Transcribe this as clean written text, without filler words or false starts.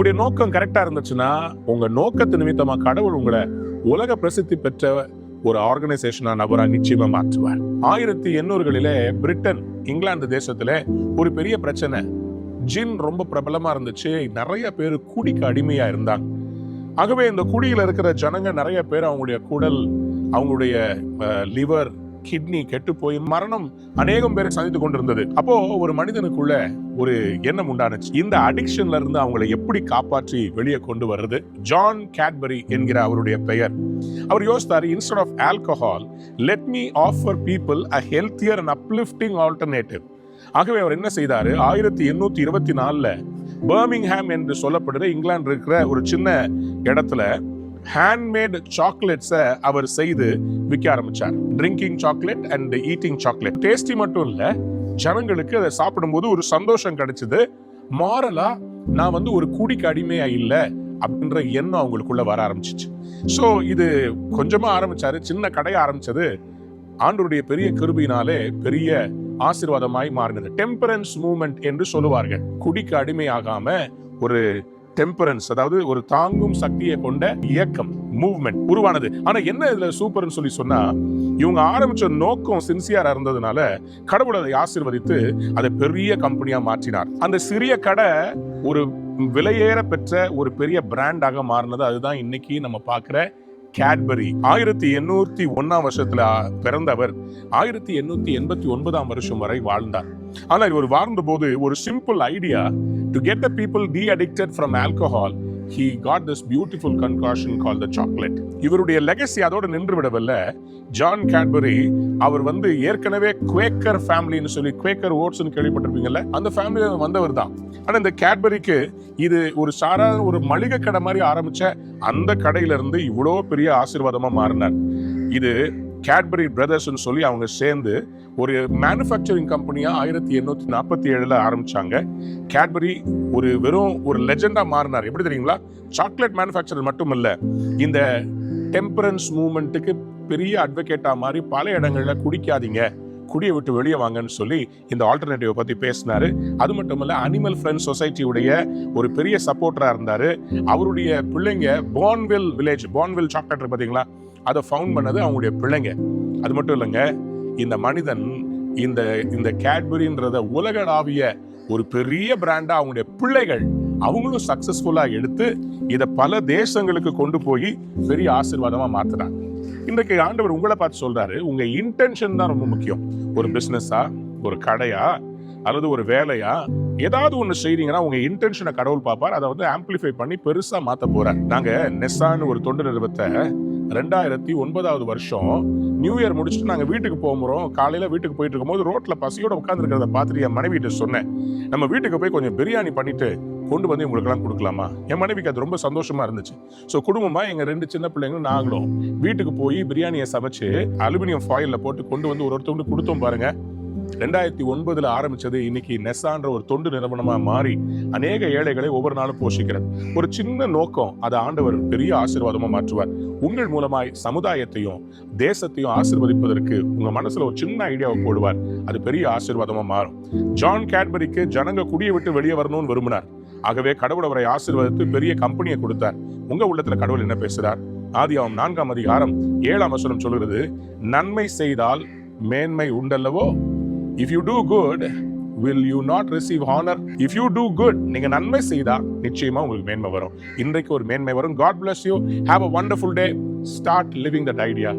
உங்களுடைய நோக்கம் கரெக்டா இருந்துச்சுன்னா உங்க நோக்கத்து நிமித்தமா கடவுள் உங்களை உலக பிரசித்தி பெற்ற ஒரு ஆர்கனைசேஷனா நபரா நிச்சயமா மாற்றுவார். 1800களிலே பிரிட்டன் இங்கிலாந்து தேசத்துல ஒரு பெரிய பிரச்சனை. ஜின் ரொம்ப பிரபலமா இருந்துச்சு. நிறைய பேர் குடிக்கு அடிமையா இருந்தாங்க. ஆகவே இந்த குடியில இருக்கிற ஜனங்க நிறைய பேர் அவங்களுடைய குடல், அவங்களுடைய லிவர், கிட்னி கெட்டு போய் மரணம் அநேகம் பேரை சந்தித்து கொண்டிருந்தது. அப்போ ஒரு மனிதனுக்குள்ள ஒரு எண்ணம் உண்டானுச்சு, இந்த அடிக்ஷன்ல இருந்து அவங்களை எப்படி காப்பாற்றி வெளியே கொண்டு வர்றது. ஜான் கேட்பரி என்கிற அவருடைய பெயர். அவர் யோசித்தாரு, instead of alcohol let me offer people a healthier and uplifting alternative. ஆகவே அவர் என்ன செய்தாரு, 1824ல பர்மிங்ஹாம் என்று சொல்லப்படுற இங்கிலாந்து இருக்கிற ஒரு சின்ன இடத்துல ஹேண்ட்மேட் சாக்லேட்ஸை அவர் செய்து விற்க ஆரம்பிச்சார். Drinking chocolate and eating chocolate. Tasty மட்டும் இல்ல, ஜனங்களுக்கு அதை சாப்பிடும்போது ஒரு சந்தோஷம் கிடைச்சது. மாரலா நான் ஒரு குடிக்கு அடிமையா இல்ல அப்படின்ற எண்ணம் அவங்களுக்குள்ள வர ஆரம்பிச்சிச்சு. சோ இது கொஞ்சமா ஆரம்பிச்சாரு, சின்ன கடையை ஆரம்பிச்சது. ஆண்டவருடைய பெரிய கிருபையினாலே பெரிய ஆசீர்வாதமாய் மாறினது. டெம்பரன்ஸ் மூவ்மெண்ட் என்று சொல்லுவார்கள். குடிக்கு அடிமையாகாம ஒரு டெம்பரன்ஸ், அதாவது ஒரு தாங்கும் சக்தியை கொண்ட இயக்கம், மூவ்மெண்ட் உருவானது. ஆனா என்ன இதுல சூப்பர்னு சொன்னா, இவங்க ஆரம்பிச்ச நோக்கம் சின்சியரா இருந்ததுனால கடவுள் அதை ஆசீர்வதித்து அதை பெரிய கம்பெனியா மாற்றினார். அந்த சிறிய கடை ஒரு விலையேற பெற்ற ஒரு பெரிய பிராண்டாக மாறினது. அதுதான் இன்னைக்கு நம்ம பார்க்கிற கேட்பரி. 1801ஆம் வருஷத்துல பிறந்தவர் 1889ஆம் வருஷம் வரை வாழ்ந்தார். ஆனா இவர் வாழ்ந்த போது ஒரு simple idea, to get the people de-addicted from alcohol, he got this beautiful concoction called the chocolate. இவருடைய லெகசி அதோட நின்று விடவில்லை. ஜான் கேட்பரி அவர் ஏற்கனவே குவேக்கர் ஃபேமிலின்னு சொல்லி, குவேக்கர் ஓட்ஸ்னு கேள்விப்பட்டிருப்பீங்கல்ல, அந்த ஃபேமிலியில வந்தவர் தான். ஆனா இந்த கேட்பரிக்கு இது ஒரு சாதாரண ஒரு மளிகை கடை மாதிரி ஆரம்பிச்ச அந்த கடையில இருந்து இவ்வளோ பெரிய ஆசீர்வாதமா மாறினார். இது கேட்பரி பிரதர்ஸ்னு சொல்லி அவங்க சேர்ந்து ஒரு மேனுஃபேக்சரிங் கம்பெனியா 1847ல ஆரம்பிச்சாங்க. கேட்பரி வெறும் ஒரு லெஜெண்டா மாறினார். எப்படி தெரியுங்களா? சாக்லேட் மேனுஃபேக்சரர் மட்டும் இல்ல, இந்த டெம்பரன்ஸ் மூவ்மெண்ட்டுக்கு பெரிய அட்வொகேட்டா மாதிரி பல இடங்கள்ல குடிக்காதீங்க, குடியை விட்டு வெளியே வாங்கன்னு சொல்லி இந்த ஆல்டர்னேட்டிவ் பத்தி பேசினாரு. அது மட்டும் இல்ல, அனிமல் ஃப்ரெண்ட்ஸ் சொசைட்டியுடைய ஒரு பெரிய சப்போர்ட்டரா இருந்தாரு. அவருடைய பிள்ளைங்க போர்ன்வில் வில்லேஜ், போர்ன்வில் சாக்லேட் பாத்தீங்களா, அதை ஃபவுண்ட் பண்ணது அவங்களுடைய பிள்ளைங்க. அது மட்டும் இல்லைங்க, இந்த மனிதன் இந்த கேட்பரின்றத உலகளாவிய ஒரு பெரிய பிராண்டா அவங்களுடைய பிள்ளைகள் அவங்களும் சக்சஸ்ஃபுல்லா எடுத்து இதை பல தேசங்களுக்கு கொண்டு போய் பெரிய ஆசீர்வாதமா மாத்துறாங்க. இன்றைக்கு ஆண்டவர் உங்களை பார்த்து சொல்றாரு, உங்க இன்டென்ஷன் தான் ரொம்ப முக்கியம். ஒரு பிசினஸா, ஒரு கடையா, அல்லது ஒரு வேலையா, ஏதாவது ஒண்ணு செய்றீங்கன்னா உங்க இன்டென்ஷனை கடவுள் பார்ப்பார். அதை ஆம்பிளிஃபை பண்ணி பெருசா மாத்த போறார். நாங்க நெஸ்ஸான்னு ஒரு தொண்டு நிறுவனத்தை 2009ஆவது வருஷம் நியூ இயர் முடிச்சுட்டு நாங்க வீட்டுக்கு போகிறோம். காலையில வீட்டுக்கு போயிட்டு இருக்கும்போது ரோட்ல பசியோட உட்கார்ந்து இருக்கிறத பார்த்துட்டு என் மனைவிட்ட சொன்னேன், நம்ம வீட்டுக்கு போய் கொஞ்சம் பிரியாணி பண்ணிட்டு கொண்டு வந்து உங்களுக்கெல்லாம் கொடுக்கலாமா? என் மனைவிக்கு அது ரொம்ப சந்தோஷமா இருந்துச்சு. ஸோ குடும்பமா எங்க 2 சின்ன பிள்ளைங்களும் நாங்களும் வீட்டுக்கு போய் பிரியாணியை சமைச்சு அலுமினியம் ஃபாயில்ல போட்டு கொண்டு வந்து ஒருத்தவங்களுக்கு கொடுத்தோம் பாருங்க. 2009ல ஆரம்பிச்சது இன்னைக்கு நெஸ்ஸான்ற ஒரு தொண்டு நிறுவனமா மாறி அநேக ஏழைகளை ஒவ்வொரு நாளும் போஷிக்கிறது. ஒரு சின்ன நோக்கம், அதை ஆண்டவர் பெரிய ஆசீர்வாதமா மாற்றுவார். உங்கள் மூலமாய் சமுதாயத்தையும் தேசத்தையும் ஆசீர்வதிப்பதற்கு உங்க மனசுல ஒரு சின்ன ஐடியாவை போடுவார். அது பெரிய ஆசீர்வாதமா மாறும். ஜான் கேட்பரிக்கு ஜனங்க குடியை விட்டு வெளியே வரணும்னு விரும்பினார். ஆகவே கடவுள் அவரை ஆசீர்வதித்து பெரிய கம்பெனியை கொடுத்தார். உங்க உள்ளத்துல கடவுள் என்ன பேசுறார்? ஆதியாகமம் 4ஆம் அதிகாரம் 7ஆம் வசனம் சொல்கிறது, நன்மை செய்தால் மேன்மை உண்டல்லவோ? If you do good, will you not receive honor? If you do good, நீங்க நன்மை செய்தா நிச்சயமா உங்களுக்கு மேன்மை வரும். இன்றைக்கு ஒரு மேன்மை வரும். God bless you. Have a wonderful day. Start living that idea.